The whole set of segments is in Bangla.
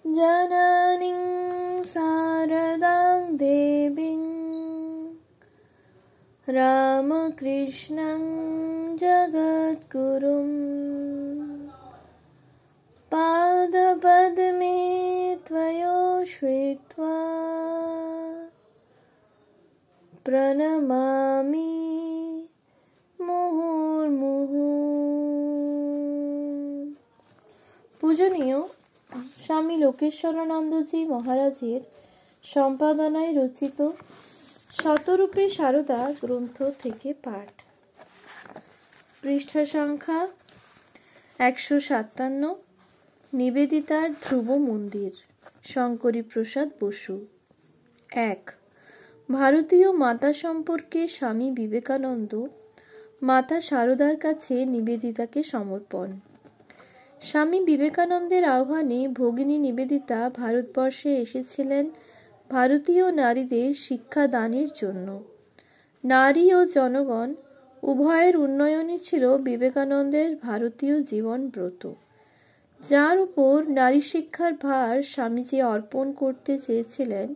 जननीं शारदां देवीं रामकृष्णं जगद्गुरुं पादपद्मे त्वयोश्रित्वा प्रणमामि মুহুর্মুহু। পূজনীয় স্বামী লোকেশ্বরানন্দজি মহারাজের সম্পাদনায় রচিত শতরূপে সারদা গ্রন্থ থেকে পাঠ। পৃষ্ঠা সংখ্যা 157। নিবেদিতার ধ্রুব মন্দির, শঙ্করী প্রসাদ বসু। 1। ভারতীয় মাতা সম্পর্কে স্বামী বিবেকানন্দ মাতা সারদার কাছে নিবেদিতাকে সমর্পণ। স্বামী বিবেকানন্দের আহ্বানে ভগিনী নিবেদিতা ভারতবর্ষে এসেছিলেন ভারতীয় নারীদের শিক্ষাদানের জন্য। নারী ও জনগণ উভয়ের উন্নয়নই ছিল বিবেকানন্দের ভারতীয় জীবন ব্রত, যার উপর নারী শিক্ষার ভার স্বামীজি অর্পণ করতে চেয়েছিলেন।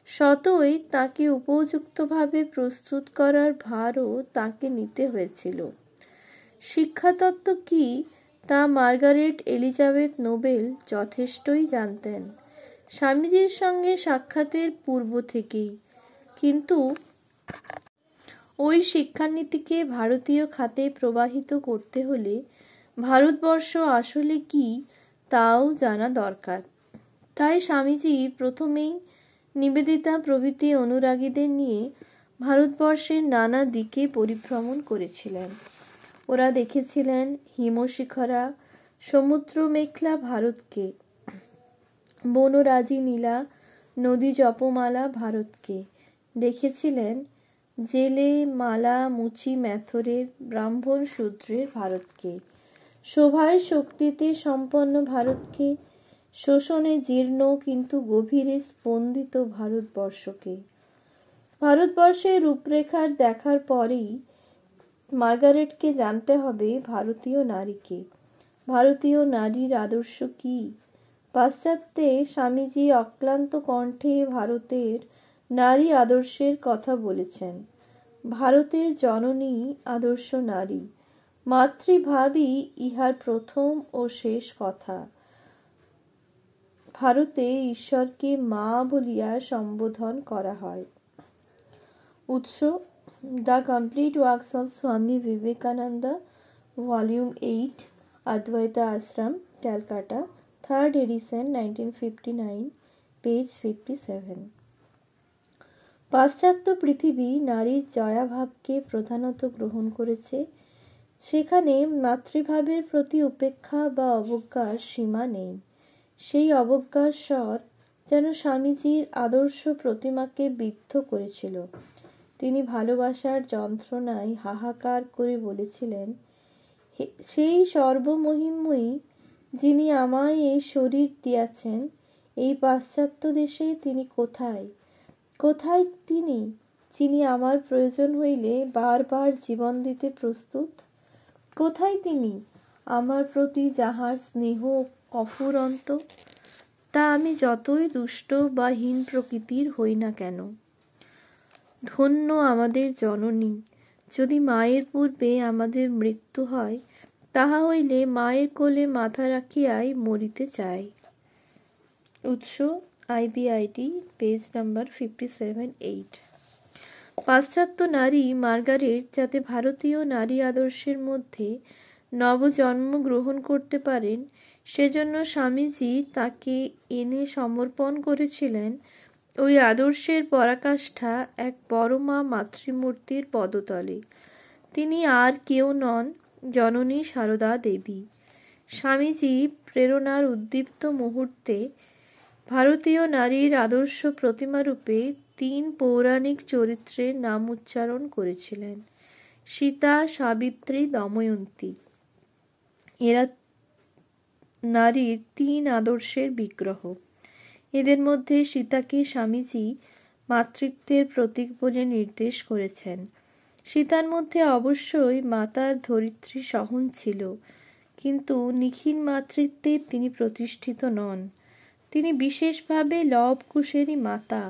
সতই তাকে উপযুক্তভাবে প্রস্তুত করার ভারও তাকে নিতে হয়েছিল। শিক্ষাতত্ত্ব কি তা মার্গারেট এলিজাবেথ নোবেল যথেষ্টই জানতেন স্বামীজির সঙ্গে সাক্ষাতের পূর্ব থেকেই, কিন্তু ওই শিক্ষানীতিকে ভারতীয় খাতে প্রবাহিত করতে হলে ভারতবর্ষ আসলে কি তাও জানা দরকার। তাই স্বামীজি প্রথমেই নিবেদিতা প্রভৃতি অনুরাগীদের নিয়ে ভারতবর্ষের নানা দিকে পরিভ্রমণ করেছিলেন। ওরা দেখেছিলেন হিমশিখরা, সমুদ্র মেখলা ভারতকে, বনরাজি নীলা, নদী জপমালা ভারতকে। দেখেছিলেন জেলে মালা মুচি ম্যাথরের ব্রাহ্মণ শূদ্রের ভারতকে, শোভায় শক্তিতে সম্পন্ন ভারতকে, শোষণে জীর্ণ কিন্তু গভীরে স্পন্দিত ভারতবর্ষকে। ভারতবর্ষের রূপরেখার দেখার পরেই মার্গারেটকে জানতে হবে ভারতীয় নারীকে। ভারতীয় নারীর আদর্শ কি? পাশ্চাত্যে স্বামীজি অক্লান্ত কণ্ঠে ভারতের নারী আদর্শের কথা বলেছেন। ভারতের জননী আদর্শ নারী, মাতৃভাবই ইহার প্রথম ও শেষ কথা। ভারতে ঈশ্বরকে মা বলিয়া সম্বোধন করা হয়। উৎস: the complete works of Swami Vivekananda, volume 8, অদ্বৈতা Ashram, Calcutta, 3rd addition, 1959, page 57। পাশ্চাত্য পৃথিবী নারীর জয়াভাবকে প্রধানত গ্রহণ করেছে। সেখানে মাতৃভাবের প্রতি উপেক্ষা বা অবজ্ঞার সীমা নেই। সেই অবজ্ঞার স্বর যেন স্বামীজির আদর্শ প্রতিমাকে বিদ্ধ করেছিল। তিনি ভালোবাসার যন্ত্রণায় হাহাকার করে বলেছিলেন, সেই সর্বমহিময়ী যিনি আমায় এই শরীর দিয়াছেন, এই পাশ্চাত্য দেশে তিনি কোথায়? কোথায় তিনি, যিনি আমার প্রয়োজন হইলে বারবার জীবন দিতে প্রস্তুত? কোথায় তিনি, আমার প্রতি যাহার স্নেহ অফুরন্ত, তা আমি যতই দুষ্ট বা হীন প্রকৃতির হই না কেন? ধন্য আমাদের জননী! যদি মায়ের পূর্বে আমাদের মৃত্যু হয়, তাহা হইলে মায়ের কোলে মাথা রাখিয়াই মরিতে চাই। উৎস: IBIT, পেজ নাম্বার 57-8। পাশ্চাত্য নারী মার্গারেট যাতে ভারতীয় নারী আদর্শের মধ্যে নবজন্ম গ্রহণ করতে পারেন, সেজন্য স্বামীজি তাকে এনে সমর্পণ করেছিলেন ওই আদর্শের পরাকাষ্ঠা এক পরমা মাতৃমূর্তির পদতলে। তিনি আর কেউ নন, জননী সারদা দেবী। স্বামীজি প্রেরণার উদ্দীপ্ত মুহূর্তে ভারতীয় নারীর আদর্শ প্রতিমারূপে 3 পৌরাণিক চরিত্রের নাম উচ্চারণ করেছিলেন: সীতা, সাবিত্রী, দময়ন্তী। এরা নারীর 3 আদর্শের বিগ্রহ। এদের মধ্যে সীতাকে স্বামীজি মাতৃত্বের প্রতীক বলে নির্দেশ করেছেন। সীতার মধ্যে অবশ্যই মাতার ধরিত্রী সহন ছিল, কিন্তু নিখিল মাতৃত্বে তিনি প্রতিষ্ঠিত নন। তিনি বিশেষভাবে লব কুশেরই মাতা।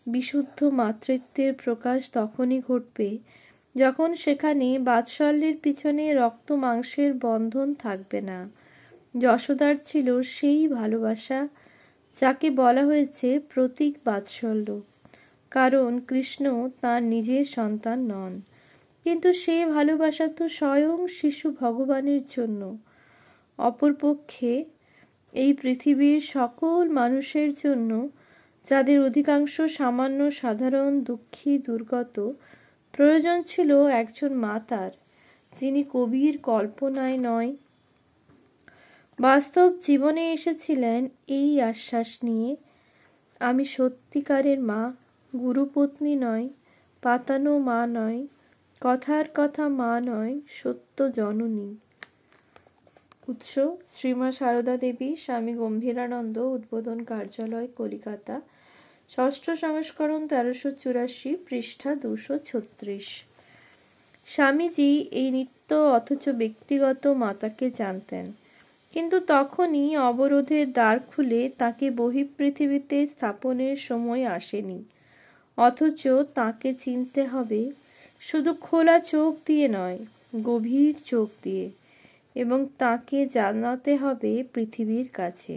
বিশুদ্ধ মাতৃত্বের প্রকাশ তখনই ঘটবে যখন সেখানে বাৎসল্যের পিছনে রক্ত মাংসের বন্ধন থাকবে না। যশোদার ছিল সেই ভালোবাসা যাকে বলা হয়েছে প্রতীক বাৎসল্য, কারণ কৃষ্ণ তার নিজের সন্তান নন, কিন্তু সে ভালোবাসা তো স্বয়ং শিশু ভগবানের জন্য। অপরপক্ষে এই পৃথিবীর সকল মানুষের জন্য, যাদের অধিকাংশ সামান্য সাধারণ দুঃখী দুর্গত, প্রয়োজন ছিল একজন মাতার, যিনি কবির কল্পনায় নয়, বাস্তব জীবনে এসেছিলেন এই আশ্বাস নিয়ে, আমি সত্যিকারের মা, গুরুপত্নী নয়, পাতানো মা নয়, কথার কথা মা নয়, সত্য জননী। উৎস: শ্রীমা সারদা দেবী, স্বামী গম্ভীরানন্দ, উদ্বোধন কার্যালয়, কলিকাতা, ষষ্ঠ সংস্করণ, 1384, পৃষ্ঠা 236। স্বামীজি এই নিত্য অথচ ব্যক্তিগত মাতাকে জানতেন, কিন্তু তখনই অবরোধের দ্বার খুলে তাকে বহিঃপৃথিবীতে স্থাপনের সময় আসেনি। অথচ তাকে চিনতে হবে শুধু খোলা চোখ দিয়ে নয়, গভীর চোখ দিয়ে, এবং তাকে জানাতে হবে পৃথিবীর কাছে।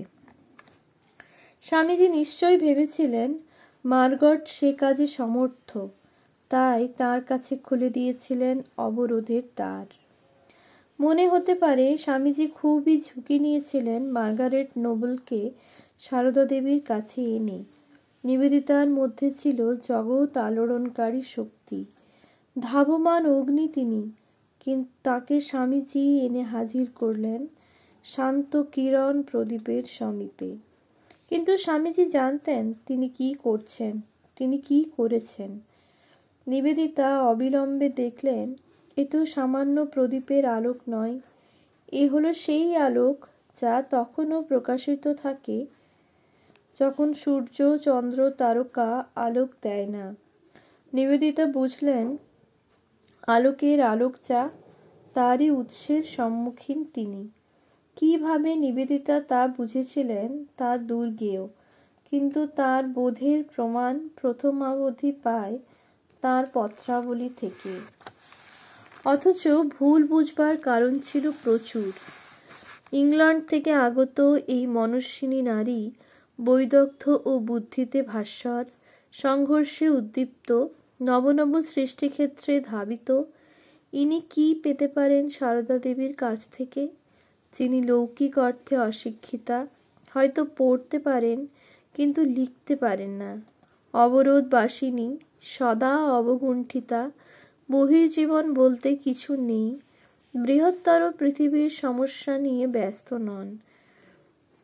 স্বামীজি নিশ্চয়ই ভেবেছিলেন মার্গট সে কাজে সমর্থ, তাই তার কাছে খুলে দিয়েছিলেন অবরোধের দ্বার। মনে হতে পারে স্বামীজি খুবই ঝুঁকি নিয়েছিলেন মার্গারেট নোবেলকে সারদা দেবীর কাছে এনে। নিবেদিতার মধ্যে ছিল জগৎ আলোড়নকারী শক্তি, ধাবমান অগ্নি তিনি, কিন্তু তাকে স্বামীজি এনে হাজির করলেন শান্ত কিরণ প্রদীপের সমীপে। কিন্তু স্বামীজি জানতেন তিনি কি করছেন, তিনি কি করেছেন। নিবেদিতা অবিলম্বে দেখলেন, এ তো সামান্য প্রদীপের আলোক নয়, এ হলো সেই আলোক যা তখনও প্রকাশিত থাকে যখন সূর্য, চন্দ্র, তারকা আলোক দেয় না। নিবেদিতা বুঝলেন আলোকের আলোক যা, তারই উৎসের সম্মুখীন তিনি। কিভাবে নিবেদিতা তা বুঝেছিলেন তা দুর্গেয়, কিন্তু তার বোধের প্রমাণ প্রথমাবধি পায় তার পত্রাবলী থেকে। অথচ ভুল বুঝবার কারণ ছিল প্রচুর। ইংল্যান্ড থেকে আগত এই মনস্বিনী নারী, বৈদগ্ধ্য ও বুদ্ধিতে ভাস্বর, সংঘর্ষে উদ্দীপ্ত, নব নব সৃষ্টিক্ষেত্রে ধাবিত, ইনি কি পেতে পারেন সারদা দেবীর কাছ থেকে, যিনি লৌকিক অর্থে অশিক্ষিতা, হয়তো পড়তে পারেন কিন্তু লিখতে পারেন না, অবরোধবাসিনী, সদা অবগুণ্ঠিতা, বহির্জীবন বলতে কিছু নেই, বৃহত্তর পৃথিবীর সমস্যা নিয়ে ব্যস্ত নন।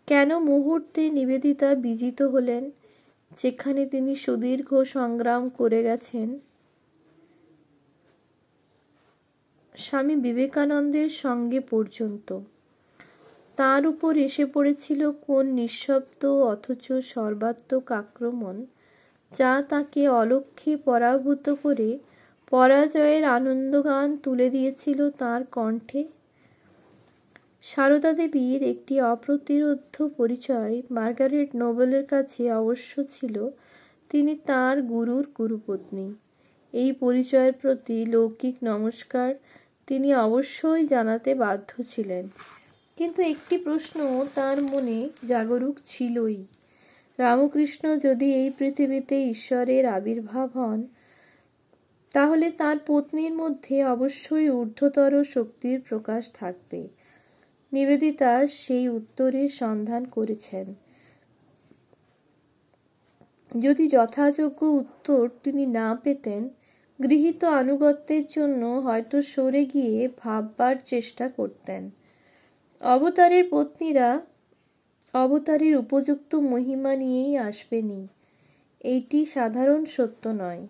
কেন মুহূর্তে নিবেদিতা বিজিত হলেন, যেখানে তিনি সুদীর্ঘ সংগ্রাম করে গেছেন স্বামী বিবেকানন্দের সঙ্গে পর্যন্ত। তার উপর এসে পড়েছিল কোন নিঃশব্দ অথচ সর্বাত্মক আক্রমণ, যা তাকে অলক্ষ্যে পরাভূত করে পরাজয়ের আনন্দগান তুলে দিয়েছিল তাঁর কণ্ঠে। সারদা দেবীর একটি অপ্রতিরোধ্য পরিচয় মার্গারেট নোবেলের কাছে অবশ্য ছিল, তিনি তাঁর গুরুর গুরুপত্নী। এই পরিচয়ের প্রতি লৌকিক নমস্কার তিনি অবশ্যই জানাতে বাধ্য ছিলেন, কিন্তু একটি প্রশ্ন তার মনে জাগরুক ছিলই। রামকৃষ্ণ যদি এই পৃথিবীতে ঈশ্বরের আবির্ভাব হন, তাহলে তার পত্নীর মধ্যে অবশ্যই ঊর্ধ্বতর শক্তির প্রকাশ থাকবে। নিবেদিতা সেই উত্তরের সন্ধান করেছেন। যদি যথাযোগ্য উত্তর তিনি না পেতেন, গৃহীত আনুগত্যের জন্য হয়তো সরে গিয়ে ভাববার চেষ্টা করতেন। অবতারের পত্নীরা অবতারের উপযুক্ত মহিমা নিয়েই আসবেনি, এইটি সাধারণ সত্য নয়।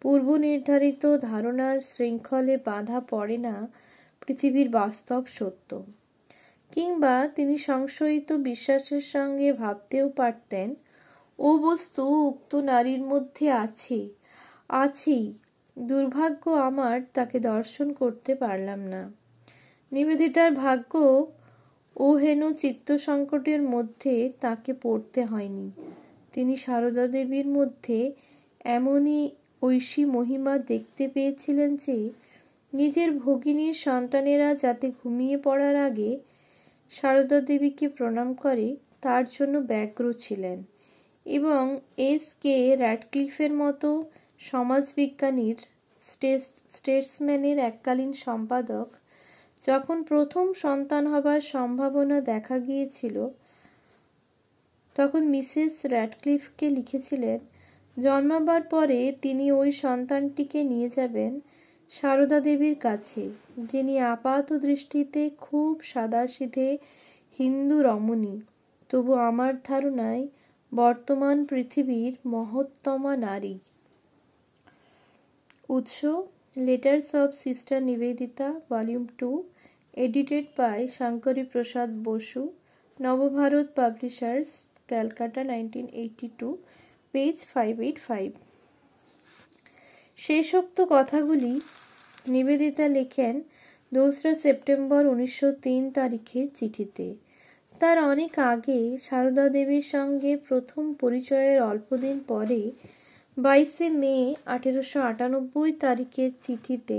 পূর্ব নির্ধারিত ধারণার শৃঙ্খলে বাঁধা পড়ে না পৃথিবীর বাস্তব সত্য। কিংবা তিনি সংশয়িত বিশ্বাসের সঙ্গে ভাবতেও পারতেন, ও বস্তু উক্ত নারীর মধ্যে আছেই, দুর্ভাগ্য আমার তাকে দর্শন করতে পারলাম না। নিবেদিতার ভাগ্য ও হেন চিত্ত সংকটের মধ্যে তাকে পড়তে হয়নি। তিনি সারদা দেবীর মধ্যে এমনই ঐশী মহিমা দেখতে পেয়েছিলেন যে নিজের ভগিনীর সন্তানেরা যাতে ঘুমিয়ে পড়ার আগে সারদা দেবীকে প্রণাম করে তার জন্য ব্যগ্র ছিলেন, এবং এস.কে. র্যাডক্লিফের মতো সমাজবিজ্ঞানীর স্টেটসম্যানের এককালীন সম্পাদক যখন প্রথম সন্তান হবার সম্ভাবনা দেখা গিয়েছিল তখন মিসেস র্যাডক্লিফকে লিখেছিলেন জন্মাবার পরে তিনি ওই সন্তানটিকে নিয়ে যাবেন সারদা দেবীর কাছে, যিনি আপাত দৃষ্টিতে খুব সাদাসিধে হিন্দু রমণী, তবু আমার ধারণায় বর্তমান পৃথিবীর মহত্তমা নারী। উৎস letters of sister Nivedita, volume 2, edited by Shankari Prasad Basu, Nababharat publishers, Calcutta, 1982, page 585। শেষোক্ত কথাগুলি নিবেদিতা লেখেন 2রা সেপ্টেম্বর 1903 তারিখের চিঠিতে। তার অনেক আগে সারদা দেবীর সঙ্গে প্রথম পরিচয়ের অল্পদিন পরে 22শে মে 1898 তারিখের চিঠিতে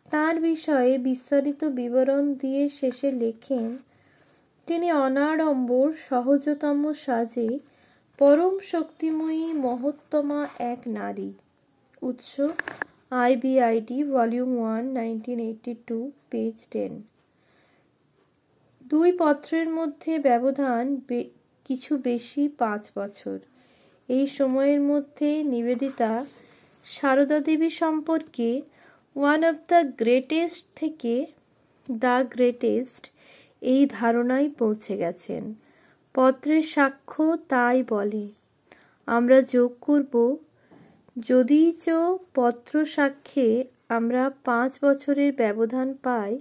তার বিষয়ে বিস্তারিত বিবরণ দিয়ে শেষে লেখেন তিনি অনাড়ম্বর সহজতম সাজে পরম শক্তিময়ী মহত্তমা এক নারী। উৎস IBID, ভলিউম 1, 1982, পেজ 10। দুই পত্রের মধ্যে ব্যবধান কিছু বেশি 5 বছর। এই সময়ের মধ্যে নিবেদিতা সারদা দেবী সম্পর্কে ওয়ান অফ দ্য গ্রেটেস্ট থেকে দ্য গ্রেটেস্ট এই ধারণায় পৌঁছে গেছেন। পত্রের সাক্ষ্য তাই বলে। আমরা যোগ করব, যদিচ পত্র সাক্ষ্যে আমরা 5 বছরের ব্যবধান পাই,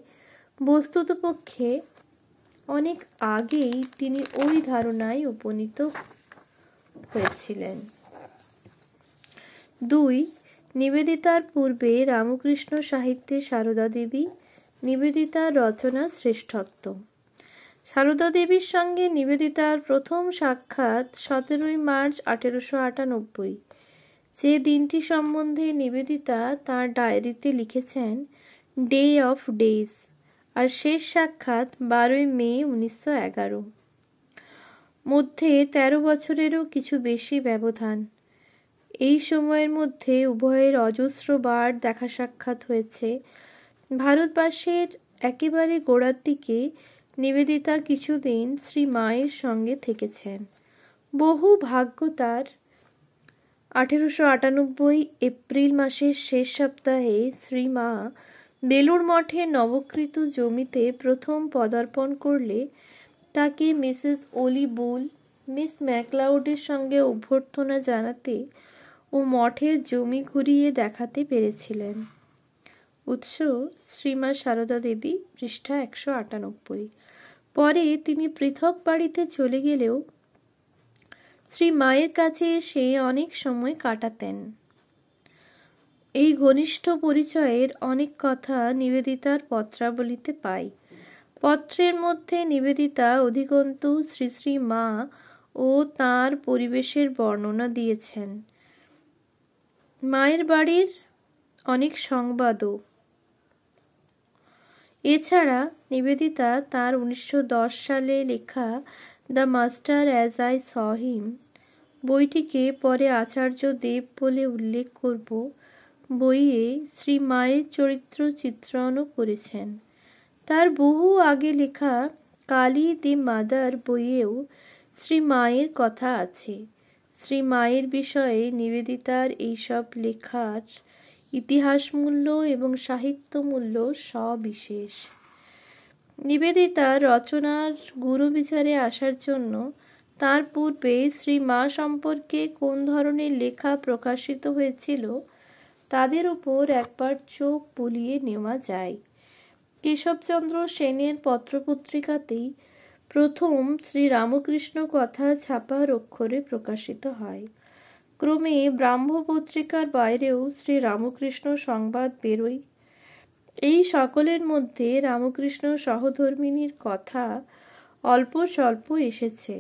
বস্তুতপক্ষে অনেক আগেই তিনি ওই ধারণায় উপনীত হয়েছিলেন। 2. নিবেদিতার পূর্বে রামকৃষ্ণ সাহিত্যে সারদা দেবী, নিবেদিতার রচনা শ্রেষ্ঠত্ব। সারদা দেবীর সঙ্গে নিবেদিতার প্রথম সাক্ষাৎ 17 মার্চ 1898, যে দিনটি সম্বন্ধে নিবেদিতা তাঁর ডায়েরিতে লিখেছেন ডে অফ ডেজ, আর শেষ সাক্ষাৎ 12 মে 1911। মধ্যে 13 বছরেরও কিছু বেশি ব্যবধান। এই সময়ের মধ্যে উভয়ের অজস্র বার দেখা সাক্ষাৎ হয়েছে। ভারতবাসের একেবারে গোড়ার দিকে নিবেদিতা কিছুদিন শ্রী মায়ের সঙ্গে থেকেছেন। বহু ভাগ্য তার। 1898 এপ্রিল মাসের শেষ সপ্তাহে শ্রী মা বেলুড় মঠে নবকৃত জমিতে প্রথম পদার্পণ করলে তাকে মিসেস ওলি বুল, মিস ম্যাকলাউডের সঙ্গে অভ্যর্থনা জানাতে ও মঠের জমি ঘুরিয়ে দেখাতে পেরেছিলেন। উৎস শ্রীমা সারদা দেবী, পৃষ্ঠা 198। পরে তিনি পৃথক বাড়িতে চলে গেলেও শ্রী মায়ের কাছে এসে অনেক সময় কাটাতেন। এই ঘনিষ্ঠ পরিচয়ের অনেক কথা নিবেদিতার পত্রাবলিতে পাই। পত্রের মধ্যে নিবেদিতা অধিকন্তু শ্রী শ্রী মা ও তাঁর পরিবেশের বর্ণনা দিয়েছেন। মায়ের বাড়ির অনেক সংবাদও। এছাড়া নিবেদিতা তাঁর 1910 সালে লেখা the master as I saw him বইটিকে পরে আচার্য দেব বলে উল্লেখ করব বইয়ে শ্রী মায়ের চরিত্র চিত্রণও করেছেন। তার বহু আগে লেখা কালী দি মাদার বইয়েও শ্রী মায়ের কথা আছে। শ্রী মায়ের বিষয়ে নিবেদিতার এইসব লেখার ইতিহাস মূল্য এবং সাহিত্য মূল্য সবিশেষ। নিবেদিতার রচনার গুরু বিচারে আসার জন্য তার পূর্বে শ্রী মা সম্পর্কে কোন ধরনের লেখা প্রকাশিত হয়েছিল তাদের উপর একবার চোখ বুলিয়ে নেওয়া যায়। কেশবচন্দ্র সেনের পত্রপত্রিকাতেই প্রথম শ্রী রামকৃষ্ণ কথা ছাপার অক্ষরে প্রকাশিত হয়। ক্রমে ব্রাহ্ম পত্রিকার বাইরেও শ্রী রামকৃষ্ণ সংবাদ বেরোয়। এই সকলের মধ্যে রামকৃষ্ণ সহধর্মিণীর কথা অল্প স্বল্প এসেছে।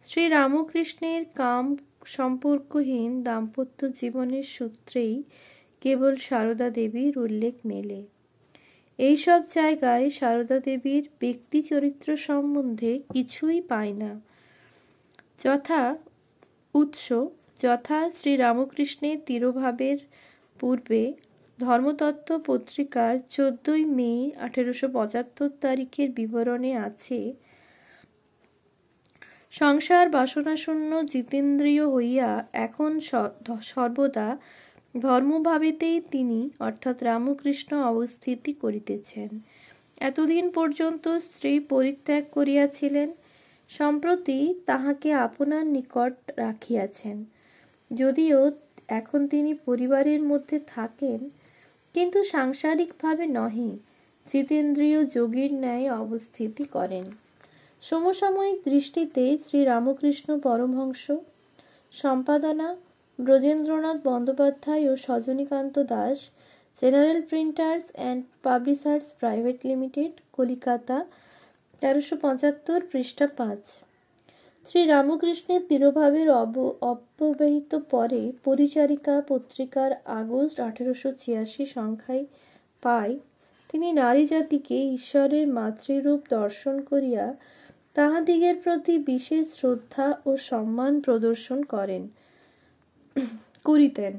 শ্রীরামকৃষ্ণের কাম সম্পর্কহীন দাম্পত্য জীবনের সূত্রেই কেবল সারদা দেবীর উল্লেখ মেলে। এইসব জায়গায় সারদা দেবীর ব্যক্তি চরিত্র সম্বন্ধে কিছুই পাই না। যথা শ্রীরামকৃষ্ণের তিরোভাবের পূর্বে ধর্মতত্ত্ব পত্রিকার 14 মে 1875 তারিখের বিবরণে আছে, সংসার বাসনাশূন্য জিতেন্দ্রিয় হইয়া এখন সর্বদা ধর্মভাবেতেই তিনি অর্থাৎ রামকৃষ্ণ অবস্থিতি করিতেছেন। এতদিন পর্যন্ত স্ত্রী পরিত্যাগ করিয়াছিলেন, সম্প্রতি তাহাকে আপনার নিকট রাখিয়াছেন। যদিও এখন তিনি পরিবারের মধ্যে থাকেন, কিন্তু সাংসারিকভাবে নহে, জিতেন্দ্রীয় যোগীর ন্যায় অবস্থিতি করেন। সমসাময়িক দৃষ্টিতে শ্রীরামকৃষ্ণ পরমহংস। সম্পাদনা ব্রজেন্দ্রনাথ বন্দ্যোপাধ্যায় ও Sajanikanta Das, general printers and publishers private limited, Calcutta, 1375, পৃষ্ঠা 5। শ্রীরামকৃষ্ণের তিরোভাবের অব্যবহিত পরে পরিচারিকা পত্রিকার আগস্ট 1886 সংখ্যায় পাই, তিনি নারী জাতিকে ঈশ্বরের মাতৃরূপ দর্শন করিয়া তাহাদিগের প্রতি বিশেষ শ্রদ্ধা ও সম্মান প্রদর্শন করিতেন।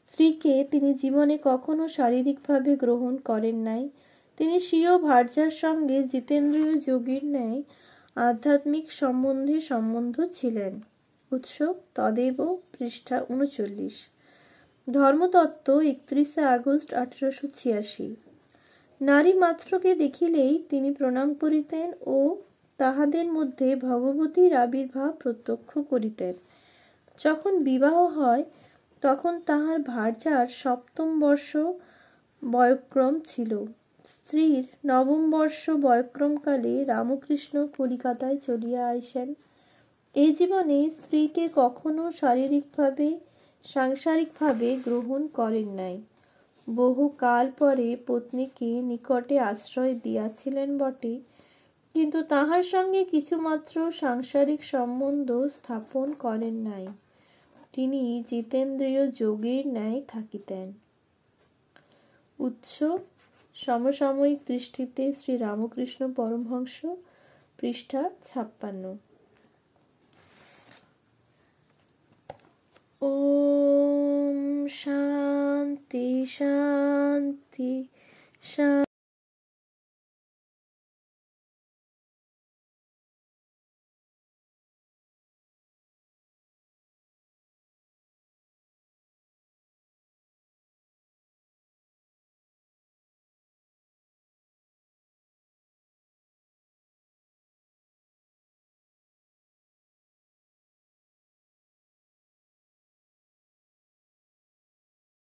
স্ত্রীকে তিনি জীবনে কখনো শারীরিকভাবে গ্রহণ করেন নাই। তিনি স্বীয় ভার্যার সঙ্গে জিতেন্দ্রীয় যোগীর ন্যায় আধ্যাত্মিক সম্বন্ধ ছিলেন। উৎস তদেব, পৃষ্ঠা 39। ধর্মতত্ত্ব, 31 আগস্ট 1886। নারী মাত্রকে দেখিলেই তিনি প্রণাম করিতেন ও তাহাদের মধ্যে ভগবতীর আবির্ভাব প্রত্যক্ষ করিতেন। যখন বিবাহ হয় তখন তাহার ভার্যার 7ম বর্ষ বয়ঃক্রম ছিল। স্ত্রীর 9ম বর্ষ বয়ঃক্রমকালে রামকৃষ্ণ কলিকাতায় চলিয়া আইসেন। এই জীবনে স্ত্রীকে কখনো সাংসারিকভাবে গ্রহণ করেন নাই। বহু কাল পরে পত্নীকে নিকটে আশ্রয় দিয়াছিলেন বটে, কিন্তু তাহার সঙ্গে কিছুমাত্র সাংসারিক সম্বন্ধ স্থাপন করেন নাই। তিনি জিতেন্দ্রীয় যোগীর ন্যায় থাকিতেন। উৎস সমসাময়িক দৃষ্টিতে শ্রীরামকৃষ্ণ পরমহংস, পৃষ্ঠা 56। ওম শান্তি শান্তি শান্তি।